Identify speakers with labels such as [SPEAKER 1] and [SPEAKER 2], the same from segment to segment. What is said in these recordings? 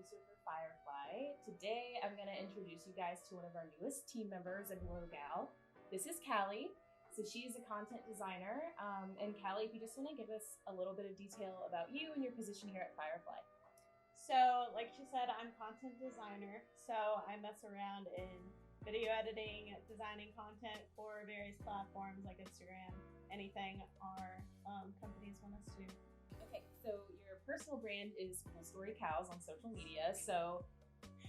[SPEAKER 1] producer for Firefly. Today, I'm going to introduce you guys to one of our newest team members at Glowgal. This is Kallie. So she's a content designer. And Kallie, if you just want to give us a little bit of detail about you and your position here at Firefly.
[SPEAKER 2] So, like she said, I'm content designer. So I mess around in video editing, designing content for various platforms like Instagram, anything our companies want us to do.
[SPEAKER 1] Okay, so your personal brand is Cool Story Cows on social media. So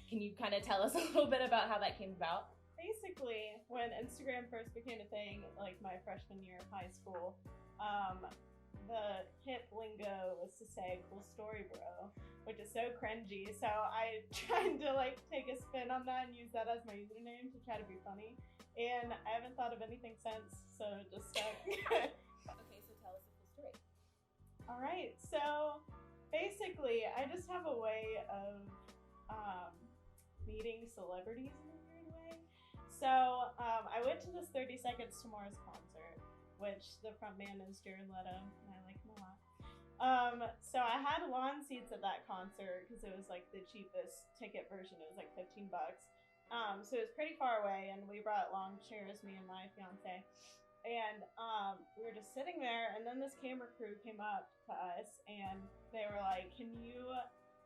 [SPEAKER 1] can you kind of tell us a little bit about how that came about?
[SPEAKER 2] Basically, when Instagram first became a thing, like my freshman year of high school, the hip lingo was to say cool story bro, which is so cringy. So I tried to take a spin on that and use that as my username to try to be funny. And I haven't thought of anything since, so it just stuck.
[SPEAKER 1] Okay, so tell us a cool story.
[SPEAKER 2] All right, so basically, I just have a way of meeting celebrities in a weird way. So I went to this 30 Seconds to Mars concert, which the front man is Jared Leto, and I like him a lot. So I had lawn seats at that concert because it was like the cheapest ticket version. It was like $15. So it was pretty far away, and we brought lawn chairs, me and my fiance. And we were just sitting there, and then this camera crew came up to us, and they were like, "Can you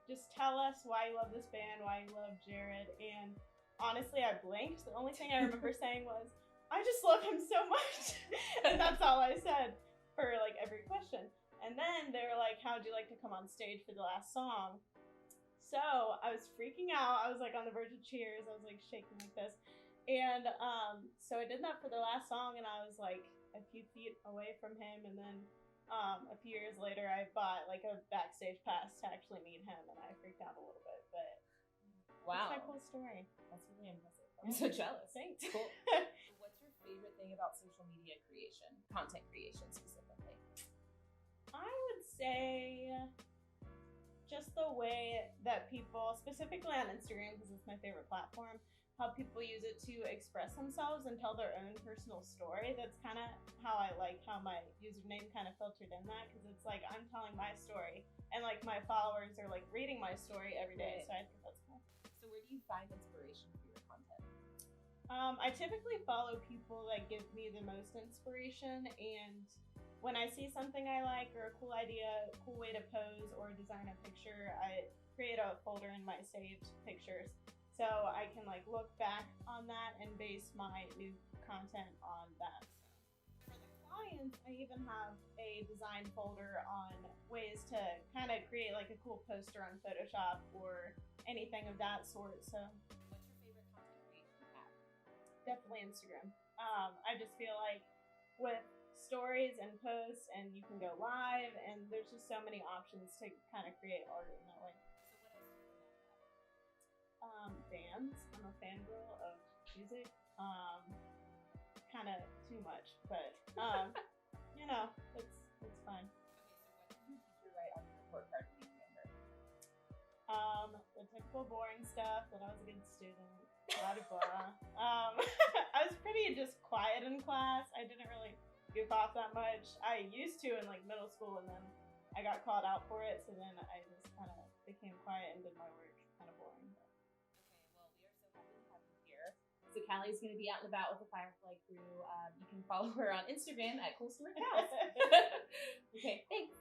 [SPEAKER 2] just tell us why you love this band, why you love Jared?" And honestly, I blinked. The only thing I remember saying was, "I just love him so much." And that's all I said for every question. And then they were like, "How'd you like to come on stage for the last song?" So I was freaking out. I was on the verge of tears. I was shaking like this. And so I did that for the last song, and I was a few feet away from him. And then a few years later, I bought a backstage pass to actually meet him, and I freaked out a little bit. But
[SPEAKER 1] wow,
[SPEAKER 2] that's my cool story.
[SPEAKER 1] That's really impressive. I'm so jealous.
[SPEAKER 2] Thanks.
[SPEAKER 1] Cool. What's your favorite thing about social media creation, content creation specifically?
[SPEAKER 2] I would say just the way that people, specifically on Instagram, because it's my favorite platform, how people use it to express themselves and tell their own personal story. That's kind of how I like how my username kind of filtered in that, because it's I'm telling my story, and my followers are reading my story every day.
[SPEAKER 1] Right.
[SPEAKER 2] So I think that's cool.
[SPEAKER 1] So where do you find inspiration for your content?
[SPEAKER 2] I typically follow people that give me the most inspiration, and when I see something I like or a cool idea, a cool way to pose or design a picture, I create a folder in my saved pictures so I can look back on that and base my new content on that. For the clients, I even have a design folder on ways to kind of create a cool poster on Photoshop or anything of that sort. So
[SPEAKER 1] what's your favorite content creation app?
[SPEAKER 2] Definitely Instagram. I just feel with stories and posts, and you can go live, and there's just so many options to kind of create art in that way.
[SPEAKER 1] So what else do you know about that?
[SPEAKER 2] Bands. I'm a fangirl of music. Kind of too much, but it's fine.
[SPEAKER 1] Okay, so what did your teacher write on your report card when you were younger?
[SPEAKER 2] The typical boring stuff, that I was a good student, blah blah blah. I was pretty just quiet in class. I didn't really goof off that much. I used to in middle school, and then I got called out for it, so then I just kind of became quiet and did my work. Kind of boring.
[SPEAKER 1] Okay, well, we are so happy to have you here. So Kallie's going to be out and about with the Firefly crew. You can follow her on Instagram at Cool Story Cows. Okay, thanks.